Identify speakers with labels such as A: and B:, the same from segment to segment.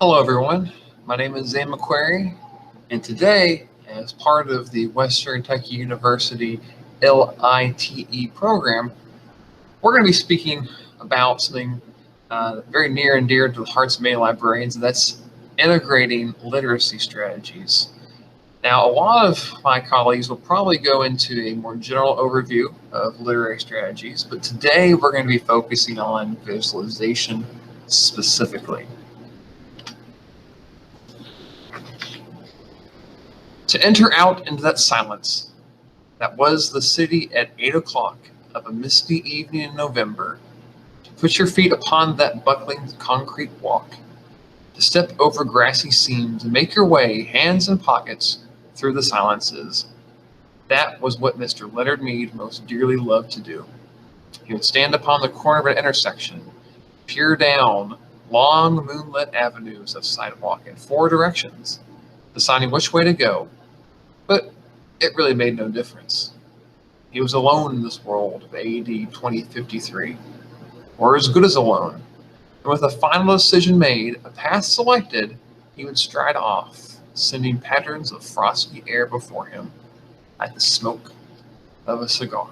A: Hello everyone, my name is Zane McQuarrie, and today, as part of the Western Kentucky University LITE program, we're going to be speaking about something very near and dear to the hearts of many librarians, and that's integrating literacy strategies. Now, a lot of my colleagues will probably go into a more general overview of literary strategies, but today we're going to be focusing on visualization specifically. To enter out into that silence that was the city at 8 o'clock of a misty evening in November, to put your feet upon that buckling concrete walk, to step over grassy seams and make your way, hands in pockets, through the silences. That was what Mr. Leonard Mead most dearly loved to do. He would stand upon the corner of an intersection, peer down long moonlit avenues of sidewalk in four directions, deciding which way to go. But it really made no difference. He was alone in this world of AD 2053, or as good as alone. And with a final decision made, a path selected, he would stride off, sending patterns of frosty air before him like the smoke of a cigar.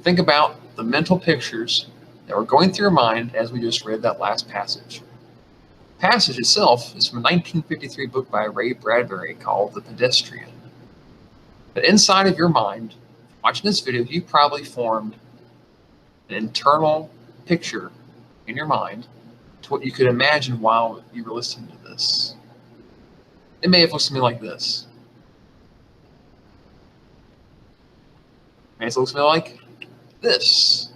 A: Think about the mental pictures that were going through your mind as we just read that last passage. The passage itself is from a 1953 book by Ray Bradbury called The Pedestrian. But inside of your mind, watching this video, you probably formed an internal picture in your mind to what you could imagine while you were listening to this. It may have looked something like this. It may have looked something like this.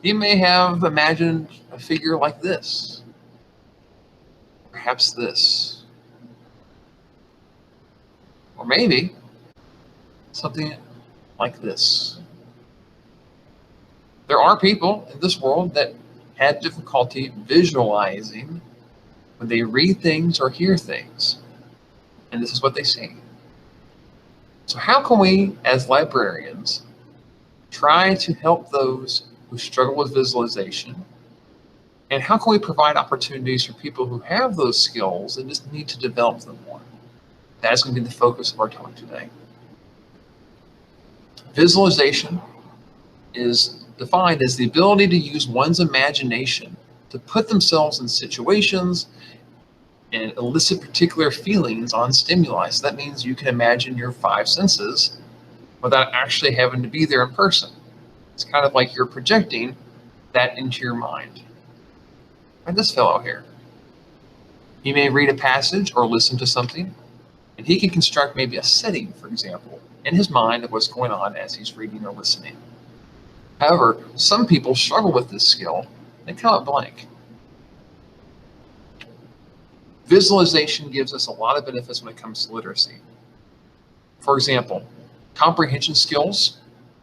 A: You may have imagined a figure like this. Perhaps this. Or maybe something like this. There are people in this world that have difficulty visualizing when they read things or hear things. And this is what they see. So how can we, as librarians, try to help those who struggle with visualization? And how can we provide opportunities for people who have those skills and just need to develop them more? That is going to be the focus of our talk today. Visualization is defined as the ability to use one's imagination to put themselves in situations and elicit particular feelings on stimuli. So that means you can imagine your five senses without actually having to be there in person. It's kind of like you're projecting that into your mind. And this fellow here, he may read a passage or listen to something, and he can construct maybe a setting, for example, in his mind of what's going on as he's reading or listening. However, some people struggle with this skill. They come up blank. Visualization gives us a lot of benefits when it comes to literacy. For example, comprehension skills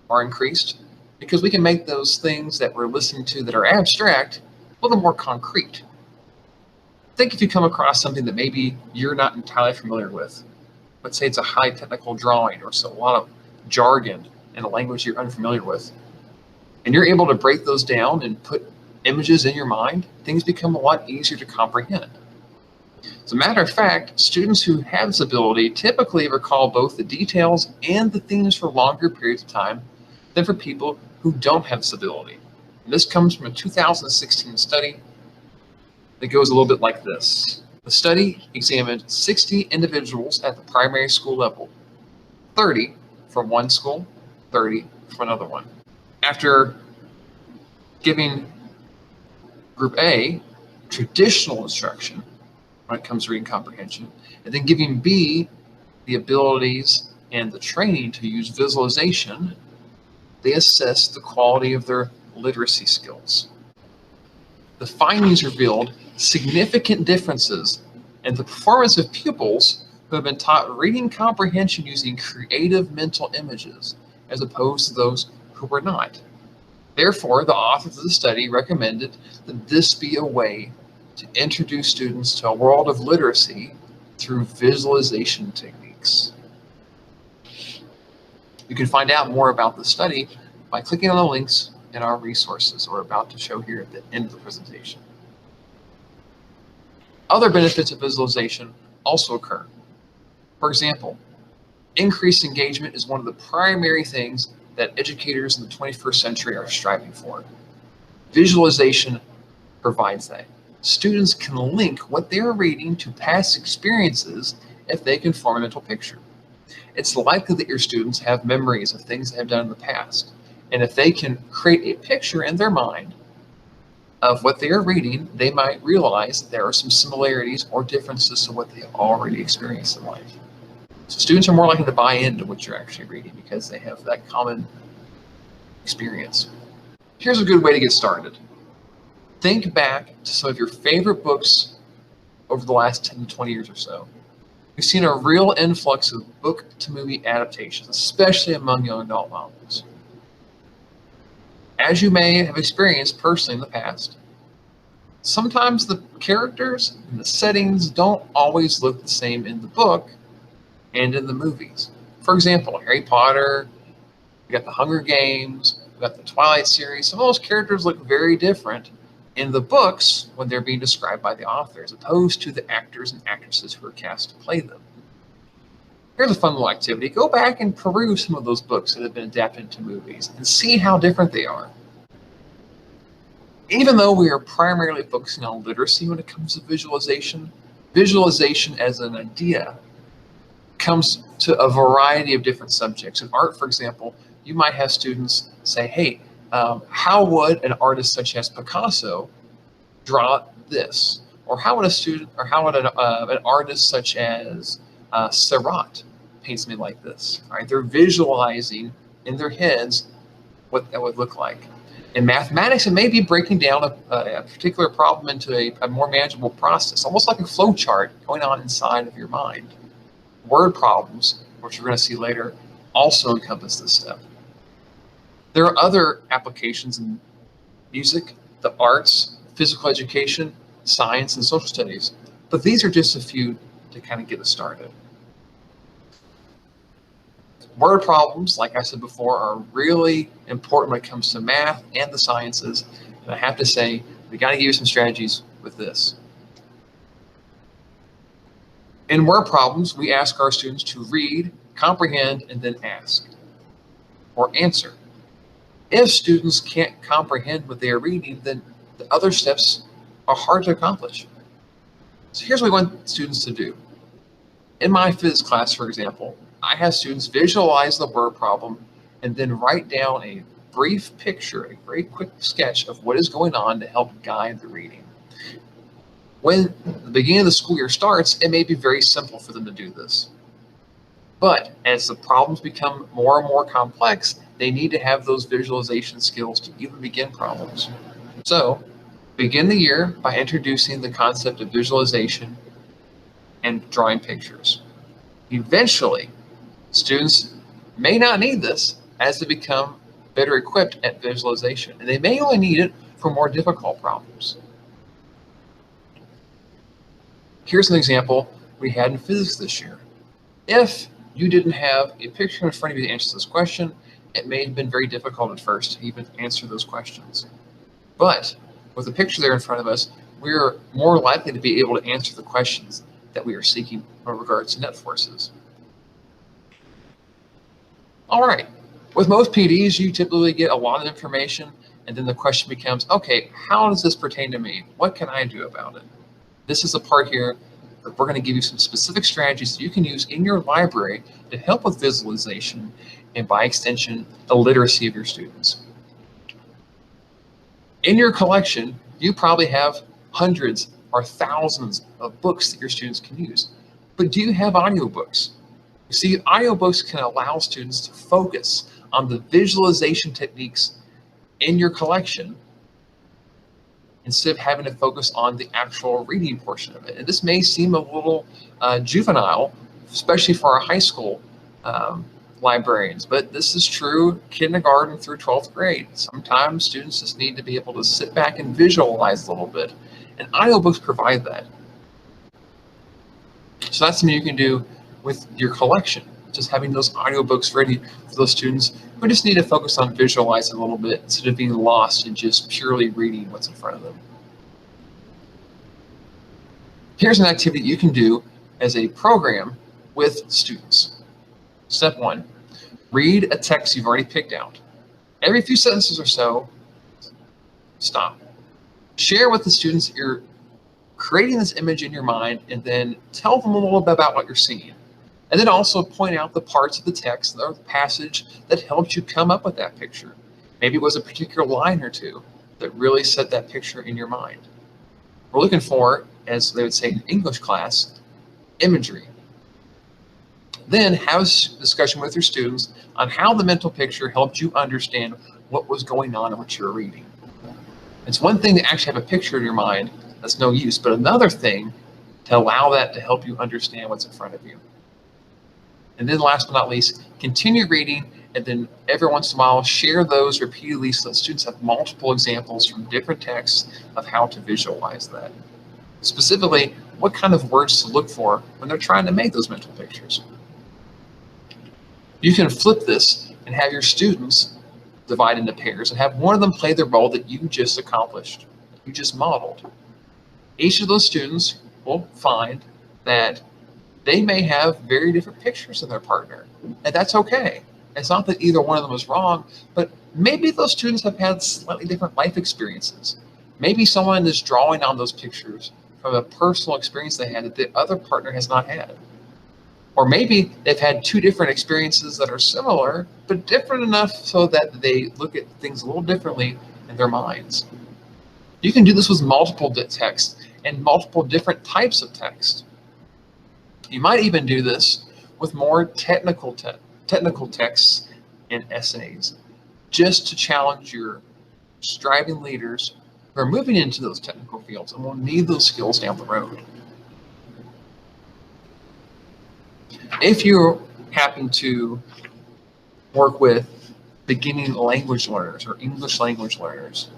A: are increased because we can make those things that we're listening to that are abstract a little more concrete. Think if you come across something that maybe you're not entirely familiar with. Let's say it's a high technical drawing or so a lot of jargon in a language you're unfamiliar with. And you're able to break those down and put images in your mind, things become a lot easier to comprehend. As a matter of fact, students who have this ability typically recall both the details and the themes for longer periods of time than for people who don't have this ability. And this comes from a 2016 study that goes a little bit like this. The study examined 60 individuals at the primary school level, 30 from one school, 30 from another one. After giving group A traditional instruction when it comes to reading comprehension, and then giving B the abilities and the training to use visualization, they assessed the quality of their literacy skills. The findings revealed significant differences in the performance of pupils who have been taught reading comprehension using creative mental images, as opposed to those who were not. Therefore, the authors of the study recommended that this be a way to introduce students to a world of literacy through visualization techniques. You can find out more about the study by clicking on the links in our resources we're about to show here at the end of the presentation. Other benefits of visualization also occur. For example, increased engagement is one of the primary things that educators in the 21st century are striving for. Visualization provides that. Students can link what they're reading to past experiences if they can form a mental picture. It's likely that your students have memories of things they have done in the past. And if they can create a picture in their mind of what they are reading, they might realize that there are some similarities or differences to what they have already experienced in life. So students are more likely to buy into what you're actually reading because they have that common experience. Here's a good way to get started. Think back to some of your favorite books over the last 10 to 20 years or so. We've seen a real influx of book-to-movie adaptations, especially among young adult novels. As you may have experienced personally in the past, sometimes the characters and the settings don't always look the same in the book and in the movies. For example, Harry Potter, we got the Hunger Games, we got the Twilight series. Some of those characters look very different in the books when they're being described by the author, as opposed to the actors and actresses who are cast to play them. Here's a fun little activity. Go back and peruse some of those books that have been adapted into movies and see how different they are. Even though we are primarily focusing on literacy when it comes to visualization, visualization as an idea comes to a variety of different subjects. In art, for example, you might have students say, hey, how would an artist such as Picasso draw this? Or how would an artist such as Seurat paint something like this? Right? They're visualizing in their heads what that would look like. In mathematics, it may be breaking down a particular problem into a more manageable process, almost like a flow chart going on inside of your mind. Word problems, which we're going to see later, also encompass this step. There are other applications in music, the arts, physical education, science, and social studies, but these are just a few to kind of get us started. Word problems, like I said before, are really important when it comes to math and the sciences, and I have to say, we got to give you some strategies with this. In word problems, we ask our students to read, comprehend, and then ask or answer. If students can't comprehend what they are reading, then the other steps are hard to accomplish. So here's what we want students to do. In my physics class, for example, I have students visualize the word problem and then write down a brief picture, a very quick sketch of what is going on to help guide the reading. When the beginning of the school year starts, it may be very simple for them to do this. But as the problems become more and more complex, they need to have those visualization skills to even begin problems. So begin the year by introducing the concept of visualization and drawing pictures. Eventually, students may not need this as they become better equipped at visualization, and they may only need it for more difficult problems. Here's an example we had in physics this year. If you didn't have a picture in front of you to answer this question, it may have been very difficult at first to even answer those questions. But with a picture there in front of us, we're more likely to be able to answer the questions that we are seeking in regards to net forces. All right, with most PDs, you typically get a lot of information, and then the question becomes, okay, how does this pertain to me? What can I do about it? This is the part here that we're going to give you some specific strategies that you can use in your library to help with visualization and, by extension, the literacy of your students. In your collection, you probably have hundreds or thousands of books that your students can use. But do you have audiobooks? You see, audiobooks can allow students to focus on the visualization techniques in your collection instead of having to focus on the actual reading portion of it. And this may seem a little juvenile, especially for our high school librarians, but this is true kindergarten through 12th grade. Sometimes students just need to be able to sit back and visualize a little bit, and audiobooks provide that. So that's something you can do with your collection. just having those audiobooks ready for those students who just need to focus on visualizing a little bit instead of being lost in just purely reading what's in front of them. Here's an activity you can do as a program with students. Step 1, read a text you've already picked out. Every few sentences or so, stop. Share with the students you're creating this image in your mind, and then tell them a little bit about what you're seeing. And then also point out the parts of the text or the passage that helped you come up with that picture. Maybe it was a particular line or two that really set that picture in your mind. We're looking for, as they would say in English class, imagery. Then have a discussion with your students on how the mental picture helped you understand what was going on in what you were reading. It's one thing to actually have a picture in your mind that's no use, but another thing to allow that to help you understand what's in front of you. And then last but not least, continue reading, and then every once in a while share those repeatedly so that students have multiple examples from different texts of how to visualize that. Specifically, what kind of words to look for when they're trying to make those mental pictures. You can flip this and have your students divide into pairs and have one of them play the role that you just accomplished, you just modeled. Each of those students will find that they may have very different pictures of their partner, and that's okay. It's not that either one of them is wrong, but maybe those students have had slightly different life experiences. Maybe someone is drawing on those pictures from a personal experience they had that the other partner has not had. Or maybe they've had two different experiences that are similar, but different enough so that they look at things a little differently in their minds. You can do this with multiple texts and multiple different types of text. You might even do this with more technical texts and essays, just to challenge your striving leaders who are moving into those technical fields and will need those skills down the road. If you happen to work with beginning language learners or English language learners,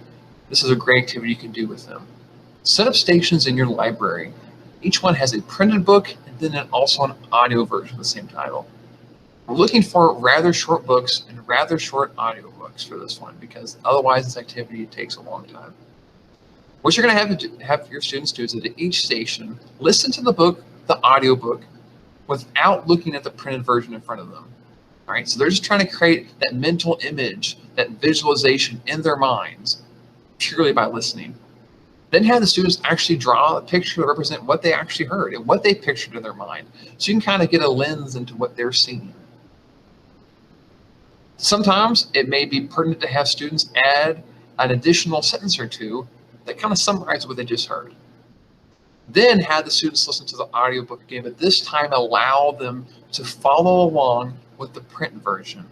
A: this is a great activity you can do with them. Set up stations in your library. Each one has a printed book and then also an audio version of the same title. We're looking for rather short books and rather short audio books for this one, because otherwise this activity takes a long time. What you're going to have your students do is at each station, listen to the book, the audio book, without looking at the printed version in front of them. All right, so they're just trying to create that mental image, that visualization in their minds purely by listening. Then have the students actually draw a picture to represent what they actually heard and what they pictured in their mind. So you can kind of get a lens into what they're seeing. Sometimes it may be pertinent to have students add an additional sentence or two that kind of summarize what they just heard. Then have the students listen to the audiobook again, but this time allow them to follow along with the print version,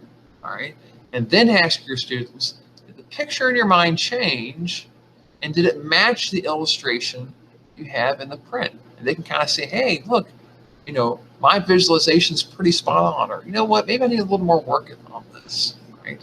A: all right? And then ask your students, did the picture in your mind change, and did it match the illustration you have in the print? And they can kind of say, hey, look, you know, my visualization is pretty spot on, or you know what, maybe I need a little more work on this, right?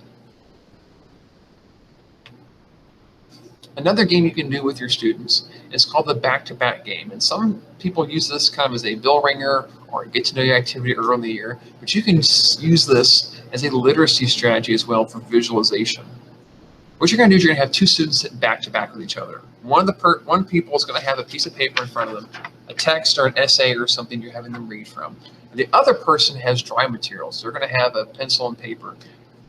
A: Another game you can do with your students is called the back-to-back game. And some people use this kind of as a bell ringer or a get-to-know-you activity early in the year, but you can use this as a literacy strategy as well for visualization. What you're going to do is you're going to have two students sit back-to-back with each other. One people is going to have a piece of paper in front of them, a text or an essay or something you're having them read from. And the other person has dry materials. So they're going to have a pencil and paper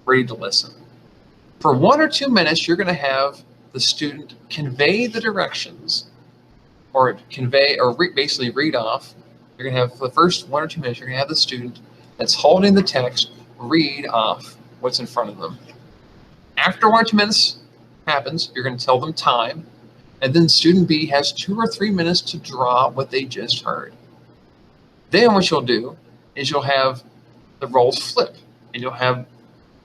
A: ready to listen. For 1 or 2 minutes, you're going to have the student convey the directions, or basically read off. You're going to have, for the first 1 or 2 minutes, you're going to have the student that's holding the text read off what's in front of them. After 1 or 2 minutes happens, you're going to tell them time, and then student B has 2 or 3 minutes to draw what they just heard. Then what you'll do is you'll have the roles flip, and you'll have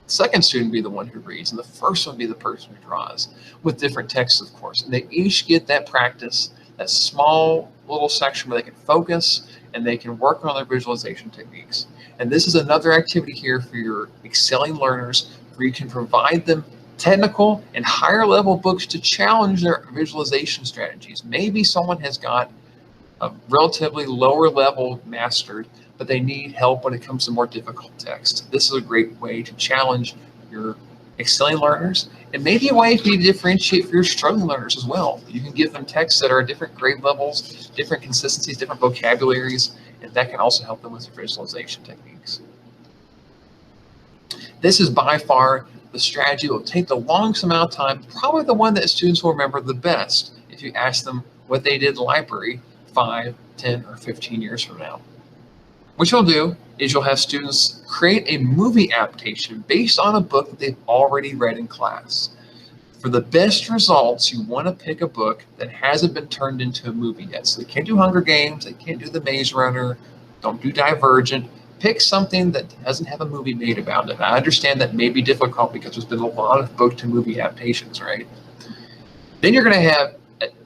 A: the second student be the one who reads, and the first one be the person who draws, with different texts, of course. And they each get that practice, that small little section where they can focus and they can work on their visualization techniques. And this is another activity here for your excelling learners, where you can provide them technical and higher level books to challenge their visualization strategies. Maybe someone has got a relatively lower level mastered, but they need help when it comes to more difficult text. This is a great way to challenge your excelling learners, and maybe a way for you to differentiate for your struggling learners as well. You can give them texts that are different grade levels, different consistencies, different vocabularies, and that can also help them with visualization techniques. This is by far the strategy that will take the longest amount of time, probably the one that students will remember the best if you ask them what they did in the library 5, 10, or 15 years from now. What you'll do is you'll have students create a movie adaptation based on a book that they've already read in class. For the best results, you want to pick a book that hasn't been turned into a movie yet. So they can't do Hunger Games, they can't do The Maze Runner, don't do Divergent. Pick something that doesn't have a movie made about it. I understand that may be difficult because there's been a lot of book to movie adaptations, right? Then you're going to have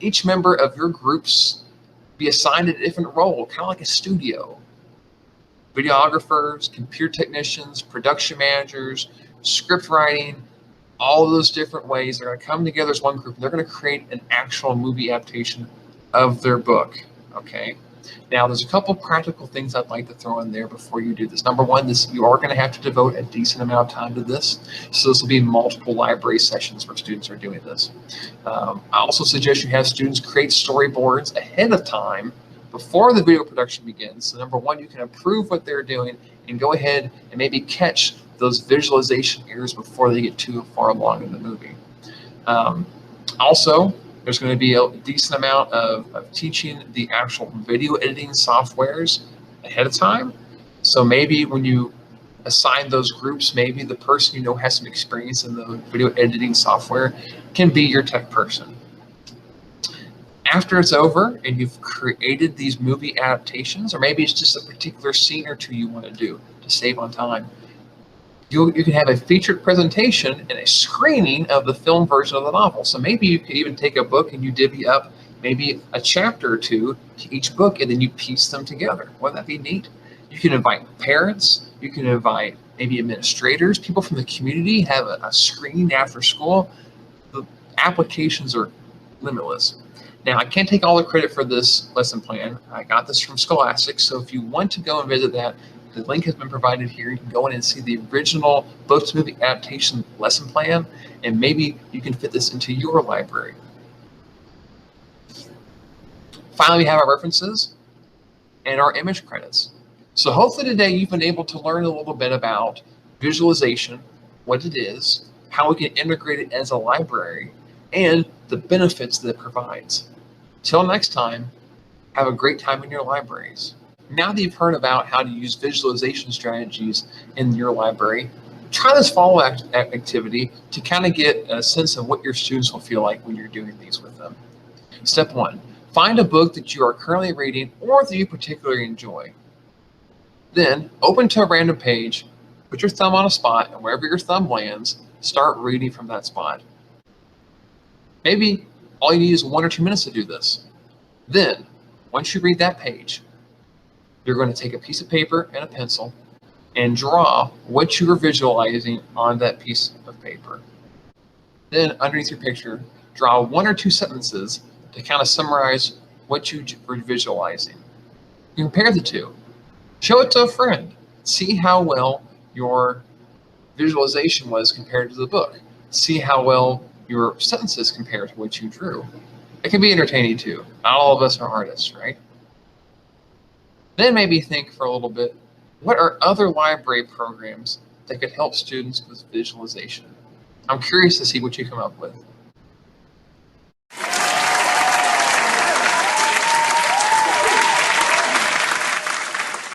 A: each member of your groups be assigned a different role, kind of like a studio. Videographers, computer technicians, production managers, script writing, all of those different ways. They're going to come together as one group. And they're going to create an actual movie adaptation of their book, okay? Now, there's a couple practical things I'd like to throw in there before you do this. Number one, you are going to have to devote a decent amount of time to this. So this will be multiple library sessions where students are doing this. I also suggest you have students create storyboards ahead of time before the video production begins. So number one, you can approve what they're doing and go ahead and maybe catch those visualization errors before they get too far along in the movie. Also, there's going to be a decent amount of teaching the actual video editing softwares ahead of time. So maybe when you assign those groups, maybe the person you know has some experience in the video editing software can be your tech person. After it's over and you've created these movie adaptations, or maybe it's just a particular scene or two you want to do to save on time, you can have a featured presentation and a screening of the film version of the novel. So maybe you could even take a book and you divvy up maybe a chapter or two to each book, and then you piece them together. Wouldn't that be neat? You can invite parents, you can invite maybe administrators, people from the community, have a screening after school. The applications are limitless. Now, I can't take all the credit for this lesson plan. I got this from Scholastic, so if you want to go and visit that, the link has been provided here. You can go in and see the original book to movie adaptation lesson plan, and maybe you can fit this into your library. Finally, we have our references and our image credits. So hopefully today you've been able to learn a little bit about visualization, what it is, how we can integrate it as a library, and the benefits that it provides. Till next time, have a great time in your libraries. Now that you've heard about how to use visualization strategies in your library, try this follow-up activity to kind of get a sense of what your students will feel like when you're doing these with them. Step 1, find a book that you are currently reading or that you particularly enjoy. Then open to a random page, put your thumb on a spot, and wherever your thumb lands, start reading from that spot. Maybe all you need is 1 or 2 minutes to do this. Then, once you read that page, you're going to take a piece of paper and a pencil and draw what you are visualizing on that piece of paper. Then, underneath your picture, draw 1 or 2 sentences to kind of summarize what you were visualizing. You compare the two. Show it to a friend. See how well your visualization was compared to the book. See how well your sentences compare to what you drew. It can be entertaining too. Not all of us are artists, right? Then maybe think for a little bit, what are other library programs that could help students with visualization? I'm curious to see what you come up with.